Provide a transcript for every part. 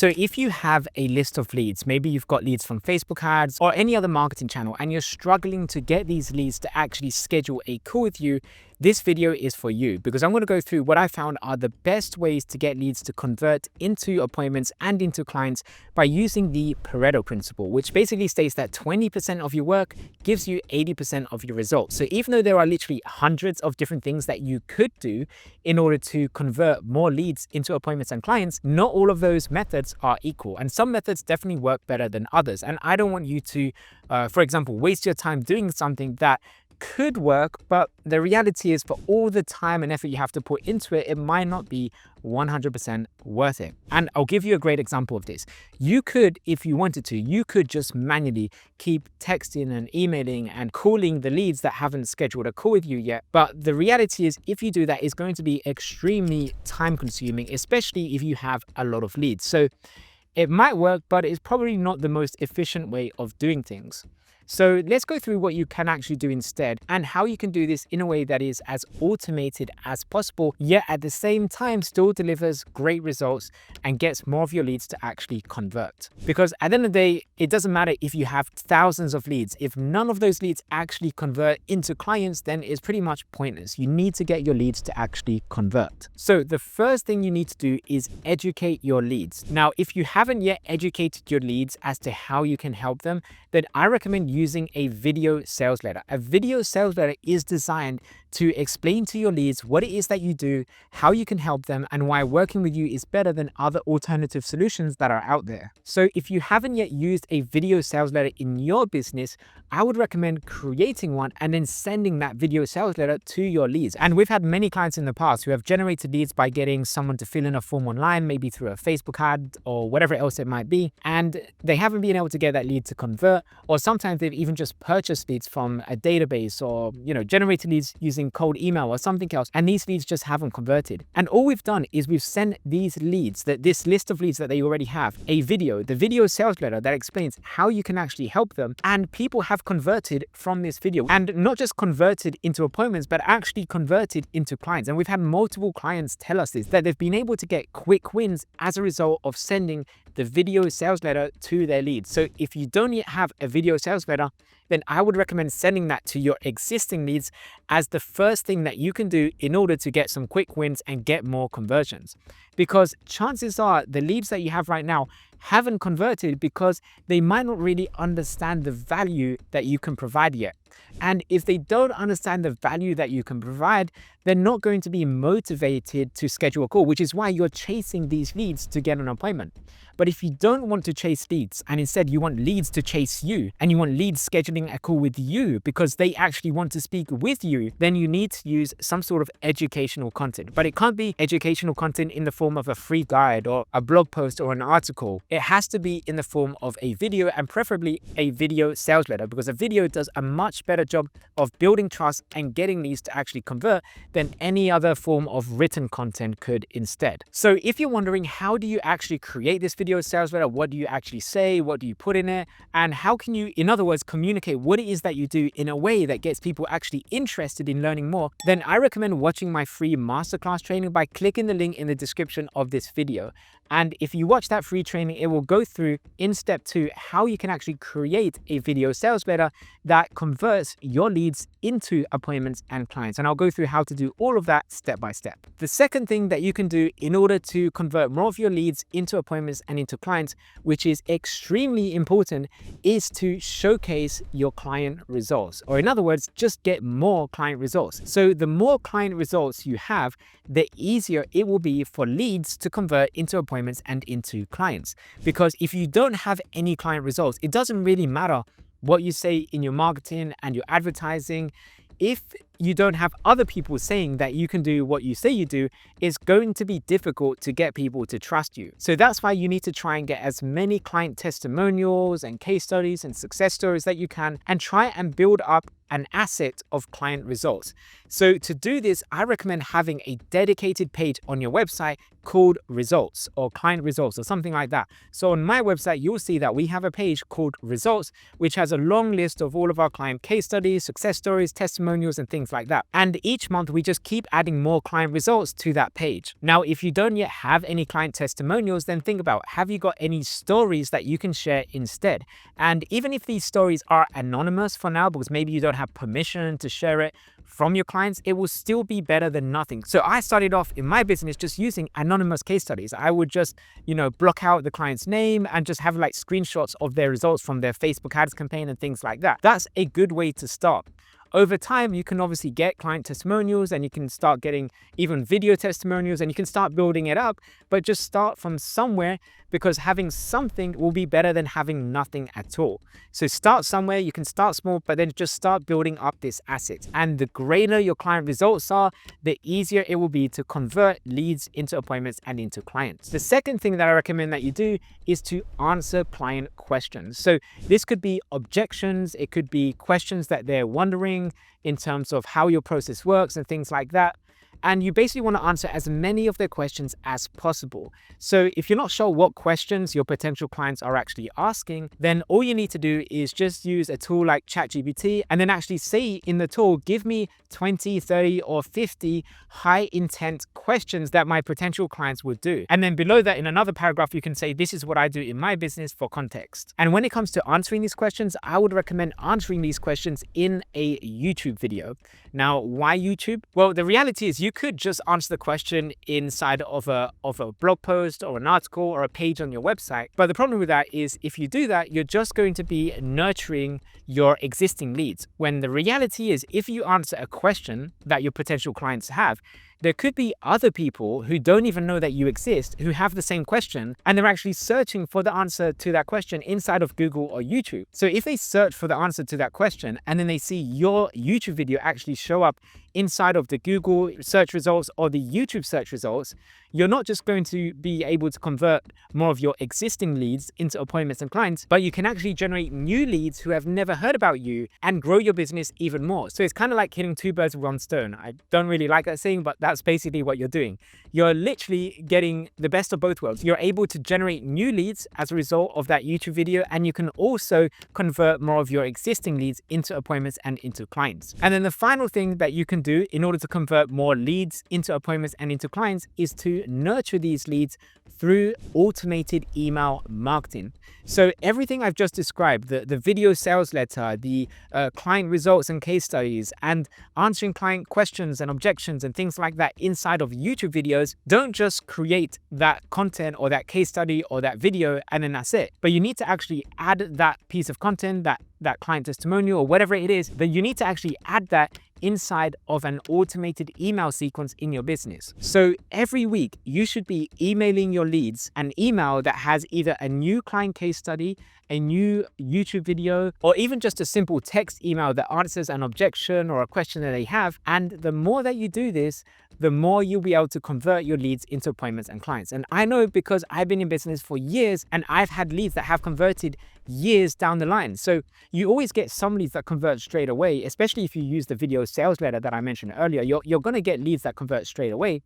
So if you have a list of leads, maybe you've got leads from Facebook ads or any other marketing channel, and you're struggling to get these leads to actually schedule a call with you, this video is for you, because I'm going to go through what I found are the best ways to get leads to convert into appointments and into clients by using the Pareto principle, which basically states that 20% of your work gives you 80% of your results. So even though there are literally hundreds of different things that you could do in order to convert more leads into appointments and clients, not all of those methods are equal. And some methods definitely work better than others. And I don't want you to, for example, waste your time doing something that could work, but the reality is for all the time and effort you have to put into it, it might not be 100% worth it. And I'll give you a great example of this. You could, if you wanted to, you could just manually keep texting and emailing and calling the leads that haven't scheduled a call with you yet. But the reality is, if you do that, it's going to be extremely time consuming, especially if you have a lot of leads. So it might work, but it's probably not the most efficient way of doing things. So let's go through what you can actually do instead and how you can do this in a way that is as automated as possible, yet at the same time still delivers great results and gets more of your leads to actually convert. Because at the end of the day, it doesn't matter if you have thousands of leads. If none of those leads actually convert into clients, then it's pretty much pointless. You need to get your leads to actually convert. So the first thing you need to do is educate your leads. Now, if you haven't yet educated your leads as to how you can help them, then I recommend using a video sales letter. A video sales letter is designed to explain to your leads what it is that you do, how you can help them, and why working with you is better than other alternative solutions that are out there. So if you haven't yet used a video sales letter in your business, I would recommend creating one and then sending that video sales letter to your leads. And we've had many clients in the past who have generated leads by getting someone to fill in a form online, maybe through a Facebook ad or whatever else it might be, and they haven't been able to get that lead to convert, or sometimes they've even just purchased leads from a database or, generated leads using cold email or something else, and these leads just haven't converted. And all we've done is we've sent these leads, this list of leads that they already have, the video sales letter that explains how you can actually help them, and people have converted from this video, and not just converted into appointments, but actually converted into clients. And we've had multiple clients tell us this, that they've been able to get quick wins as a result of sending the video sales letter to their leads. So if you don't yet have a video sales letter, then I would recommend sending that to your existing leads as the first thing that you can do in order to get some quick wins and get more conversions. Because chances are the leads that you have right now haven't converted because they might not really understand the value that you can provide yet. And if they don't understand the value that you can provide, they're not going to be motivated to schedule a call, which is why you're chasing these leads to get an appointment. But if you don't want to chase leads, and instead you want leads to chase you, and you want leads scheduling a call with you because they actually want to speak with you, then you need to use some sort of educational content. But it can't be educational content in the form of a free guide or a blog post or an article. It has to be in the form of a video, and preferably a video sales letter, because a video does a much better job of building trust and getting leads to actually convert than any other form of written content could instead. So if you're wondering, how do you actually create this video sales letter? What do you actually say? What do you put in it? And how can you, in other words, communicate what it is that you do in a way that gets people actually interested in learning more? Then I recommend watching my free masterclass training by clicking the link in the description of this video. And if you watch that free training, it will go through in step 2 how you can actually create a video sales letter that converts your leads into appointments and clients. And I'll go through how to do all of that step by step. The second thing that you can do in order to convert more of your leads into appointments and into clients, which is extremely important, is to showcase your client results. Or in other words, just get more client results. So the more client results you have, the easier it will be for leads to convert into appointments and into clients. Because if you don't have any client results, it doesn't really matter what you say in your marketing and your advertising. If you don't have other people saying that you can do what you say you do, it's going to be difficult to get people to trust you. So that's why you need to try and get as many client testimonials and case studies and success stories that you can, and try and build up an asset of client results. So to do this, I recommend having a dedicated page on your website called results or client results or something like that. So on my website, you'll see that we have a page called results, which has a long list of all of our client case studies, success stories, testimonials, and things like that. And each month we just keep adding more client results to that page. Now, if you don't yet have any client testimonials, then think about, have you got any stories that you can share instead? And even if these stories are anonymous for now, because maybe you don't have permission to share it from your clients, it will still be better than nothing. So I started off in my business just using anonymous case studies. I would just, block out the client's name and just have like screenshots of their results from their Facebook ads campaign and things like that. That's a good way to start. Over time, you can obviously get client testimonials and you can start getting even video testimonials and you can start building it up, but just start from somewhere, because having something will be better than having nothing at all. So start somewhere, you can start small, but then just start building up this asset. And the greater your client results are, the easier it will be to convert leads into appointments and into clients. The second thing that I recommend that you do is to answer client questions. So this could be objections, it could be questions that they're wondering in terms of how your process works and things like that. And you basically want to answer as many of their questions as possible. So if you're not sure what questions your potential clients are actually asking, then all you need to do is just use a tool like ChatGPT and then actually say in the tool, give me 20, 30, or 50 high intent questions that my potential clients would do. And then below that, in another paragraph, you can say, this is what I do in my business for context. And when it comes to answering these questions, I would recommend answering these questions in a YouTube video. Now, why YouTube? Well, the reality is you could just answer the question inside of a blog post or an article or a page on your website. But the problem with that is if you do that, you're just going to be nurturing your existing leads. When the reality is, if you answer a question that your potential clients have, there could be other people who don't even know that you exist who have the same question, and they're actually searching for the answer to that question inside of Google or YouTube. So if they search for the answer to that question and then they see your YouTube video actually show up inside of the Google search results or the YouTube search results, you're not just going to be able to convert more of your existing leads into appointments and clients, but you can actually generate new leads who have never heard about you and grow your business even more. So it's kind of like hitting two birds with one stone. I don't really like that saying, but that's basically what you're doing. You're literally getting the best of both worlds. You're able to generate new leads as a result of that YouTube video, and you can also convert more of your existing leads into appointments and into clients. And then the final thing that you can do in order to convert more leads into appointments and into clients is to nurture these leads through automated email marketing. So everything I've just described, the video sales letter, the client results and case studies, and answering client questions and objections and things like that inside of YouTube videos, don't just create that content or that case study or that video and then that's it. But you need to actually add that piece of content, that client testimonial or whatever it is, that you need to actually add that inside of an automated email sequence in your business. So every week you should be emailing your leads an email that has either a new client case study, a new YouTube video, or even just a simple text email that answers an objection or a question that they have. And the more that you do this, the more you'll be able to convert your leads into appointments and clients. And I know because I've been in business for years and I've had leads that have converted years down the line. So you always get some leads that convert straight away, especially if you use the video sales letter that I mentioned earlier. You're going to get leads that convert straight away.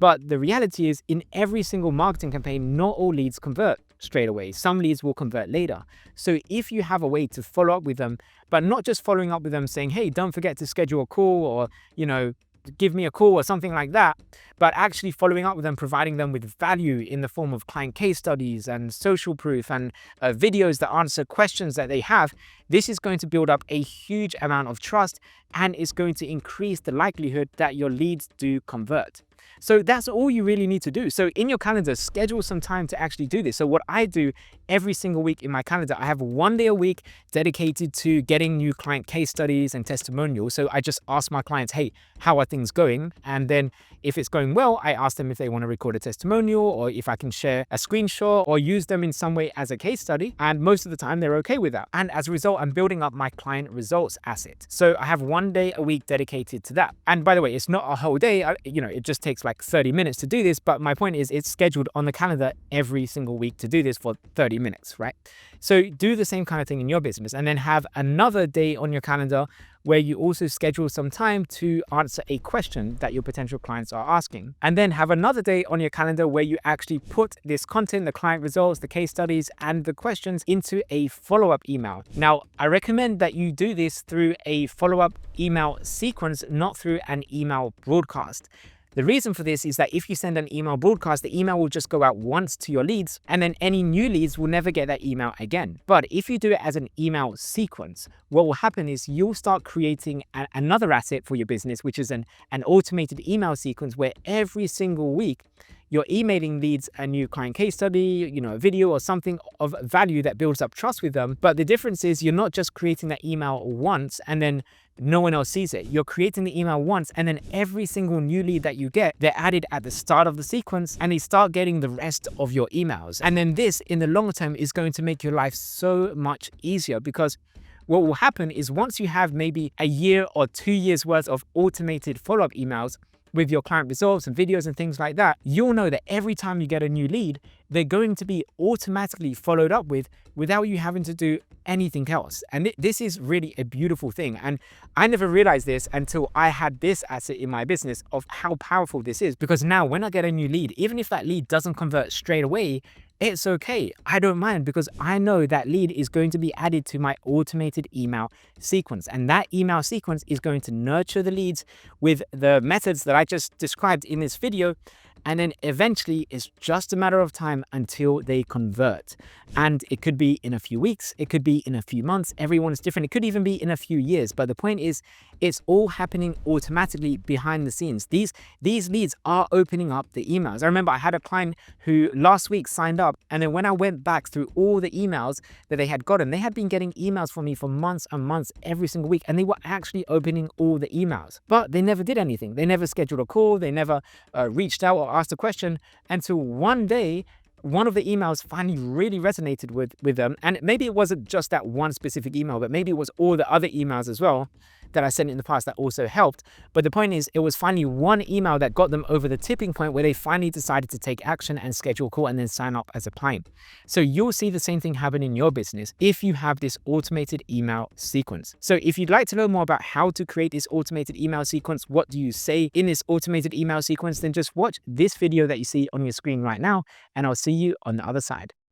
But the reality is, in every single marketing campaign, not all leads convert straight away. Some leads will convert later. So if you have a way to follow up with them, but not just following up with them saying, hey, don't forget to schedule a call, or, give me a call or something like that, but actually following up with them, providing them with value in the form of client case studies and social proof and videos that answer questions that they have, this is going to build up a huge amount of trust and is going to increase the likelihood that your leads do convert. So that's all you really need to do. So in your calendar, schedule some time to actually do this. So what I do every single week in my calendar, I have 1 day a week dedicated to getting new client case studies and testimonials. So I just ask my clients, hey, how are things going? And then if it's going well, I ask them if they want to record a testimonial or if I can share a screenshot or use them in some way as a case study. And most of the time they're okay with that. And as a result, I'm building up my client results asset. So I have 1 day a week dedicated to that. And by the way, it's not a whole day. It just takes like 30 minutes to do this, but my point is it's scheduled on the calendar every single week to do this for 30 minutes, right? So do the same kind of thing in your business, and then have another day on your calendar where you also schedule some time to answer a question that your potential clients are asking. And then have another day on your calendar where you actually put this content, the client results, the case studies, and the questions into a follow-up email. Now, I recommend that you do this through a follow-up email sequence, not through an email broadcast. The reason for this is that if you send an email broadcast, the email will just go out once to your leads, and then any new leads will never get that email again. But if you do it as an email sequence, what will happen is you'll start creating another asset for your business, which is an automated email sequence where every single week you're emailing leads a new client case study, a video or something of value that builds up trust with them. But the difference is you're not just creating that email once and then no one else sees it. You're creating the email once, and then every single new lead that you get, they're added at the start of the sequence, and they start getting the rest of your emails. And then this, in the long term, is going to make your life so much easier, because what will happen is once you have maybe a year or 2 years worth of automated follow-up emails with your client results and videos and things like that, you'll know that every time you get a new lead, they're going to be automatically followed up with without you having to do anything else. And this is really a beautiful thing. And I never realized this until I had this asset in my business of how powerful this is. Because now when I get a new lead, even if that lead doesn't convert straight away, it's okay. I don't mind, because I know that lead is going to be added to my automated email sequence. And that email sequence is going to nurture the leads with the methods that I just described in this video. And then eventually it's just a matter of time until they convert. And it could be in a few weeks, it could be in a few months. Everyone is different. It could even be in a few years. But the point is, it's all happening automatically behind the scenes. These leads are opening up the emails. I remember I had a client who last week signed up, and then when I went back through all the emails that they had gotten, they had been getting emails from me for months and months every single week, and they were actually opening all the emails, but they never did anything. They never scheduled a call. They never reached out or asked a question, until one day one of the emails finally really resonated with them. And maybe it wasn't just that one specific email, but maybe it was all the other emails as well that I sent in the past that also helped. But the point is, it was finally one email that got them over the tipping point where they finally decided to take action and schedule a call and then sign up as a client. So you'll see the same thing happen in your business if you have this automated email sequence. So if you'd like to know more about how to create this automated email sequence, what do you say in this automated email sequence, then just watch this video that you see on your screen right now, and I'll see you on the other side.